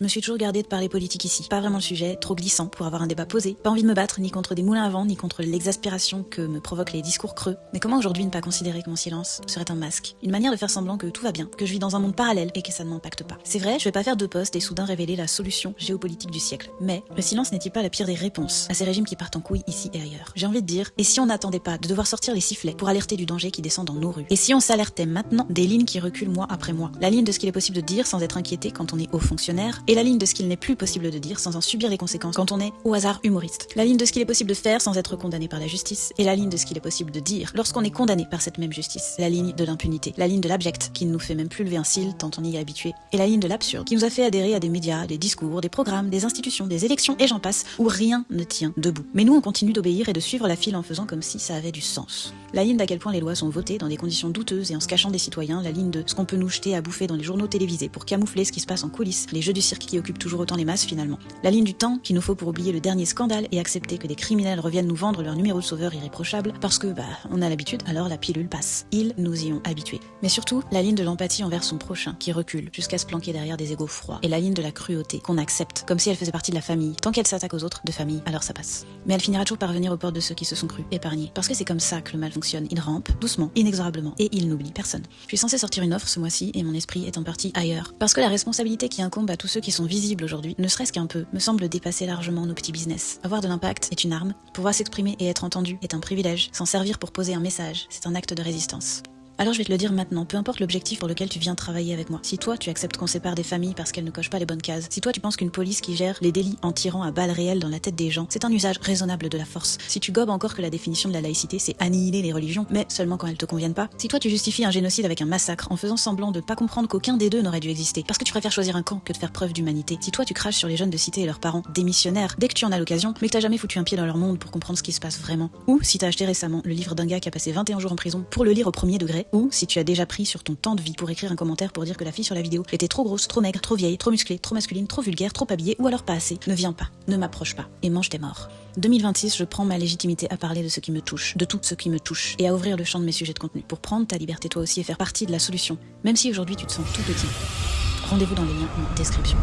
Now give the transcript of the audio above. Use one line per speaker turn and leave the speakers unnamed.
Je me suis toujours gardée de parler politique ici. Pas vraiment le sujet, trop glissant pour avoir un débat posé. Pas envie de me battre ni contre des moulins à vent, ni contre l'exaspération que me provoquent les discours creux. Mais comment aujourd'hui ne pas considérer que mon silence serait un masque? Une manière de faire semblant que tout va bien, que je vis dans un monde parallèle et que ça ne m'impacte pas. C'est vrai, je vais pas faire 2 posts et soudain révéler la solution géopolitique du siècle. Mais le silence n'est-il pas la pire des réponses à ces régimes qui partent en couille ici et ailleurs? J'ai envie de dire, et si on n'attendait pas de devoir sortir les sifflets pour alerter du danger qui descend dans nos rues? Et si on s'alertait maintenant des lignes qui reculent mois après mois? La ligne de ce qu'il est possible de dire sans être inquiété quand on est haut fonctionnaire, et la ligne de ce qu'il n'est plus possible de dire sans en subir les conséquences quand on est, au hasard, humoriste. La ligne de ce qu'il est possible de faire sans être condamné par la justice, et la ligne de ce qu'il est possible de dire lorsqu'on est condamné par cette même justice. La ligne de l'impunité, la ligne de l'abject qui ne nous fait même plus lever un cil tant on y est habitué, et la ligne de l'absurde qui nous a fait adhérer à des médias, des discours, des programmes, des institutions, des élections, et j'en passe, où rien ne tient debout. Mais nous on continue d'obéir et de suivre la file en faisant comme si ça avait du sens. La ligne d'à quel point les lois sont votées dans des conditions douteuses et en se cachant des citoyens, la ligne de ce qu'on peut nous jeter à bouffer dans les journaux télévisés pour camoufler ce qui se passe en coulisses, les jeux du cirque qui occupent toujours autant les masses finalement. La ligne du temps qu'il nous faut pour oublier le dernier scandale et accepter que des criminels reviennent nous vendre leur numéro de sauveur irréprochable parce que, on a l'habitude, alors la pilule passe. Ils nous y ont habitués. Mais surtout, la ligne de l'empathie envers son prochain qui recule jusqu'à se planquer derrière des égos froids. Et la ligne de la cruauté qu'on accepte comme si elle faisait partie de la famille. Tant qu'elle s'attaque aux autres de famille, alors ça passe. Mais elle finira toujours par revenir aux portes de ceux qui se sont crus épargnés. Parce que c'est comme ça que le mal fonctionne. Il rampe, doucement, inexorablement, et il n'oublie personne. Je suis censée sortir une offre ce mois-ci et mon esprit est en partie ailleurs. Parce que la responsabilité qui incombe à tous ceux qui sont visibles aujourd'hui, ne serait-ce qu'un peu, me semble dépasser largement nos petits business. Avoir de l'impact est une arme, pouvoir s'exprimer et être entendu est un privilège, s'en servir pour poser un message, c'est un acte de résistance. Alors je vais te le dire maintenant, peu importe l'objectif pour lequel tu viens travailler avec moi. Si toi tu acceptes qu'on sépare des familles parce qu'elles ne cochent pas les bonnes cases, si toi tu penses qu'une police qui gère les délits en tirant à balles réelles dans la tête des gens, c'est un usage raisonnable de la force. Si tu gobes encore que la définition de la laïcité c'est annihiler les religions, mais seulement quand elles te conviennent pas. Si toi tu justifies un génocide avec un massacre en faisant semblant de pas comprendre qu'aucun des deux n'aurait dû exister, parce que tu préfères choisir un camp que de faire preuve d'humanité. Si toi tu craches sur les jeunes de cité et leurs parents démissionnaires dès que tu en as l'occasion, mais que t'as jamais foutu un pied dans leur monde pour comprendre ce qui se passe vraiment. Ou si t'as acheté récemment le livre d'un gars qui a passé 21 jours en prison pour le lire au premier degré, ou si tu as déjà pris sur ton temps de vie pour écrire un commentaire pour dire que la fille sur la vidéo était trop grosse, trop maigre, trop vieille, trop musclée, trop masculine, trop vulgaire, trop habillée ou alors pas assez, ne viens pas, ne m'approche pas et mange tes morts. 2026, je prends ma légitimité à parler de ce qui me touche, de tout ce qui me touche et à ouvrir le champ de mes sujets de contenu pour prendre ta liberté toi aussi et faire partie de la solution, même si aujourd'hui tu te sens tout petit. Rendez-vous dans les liens en description.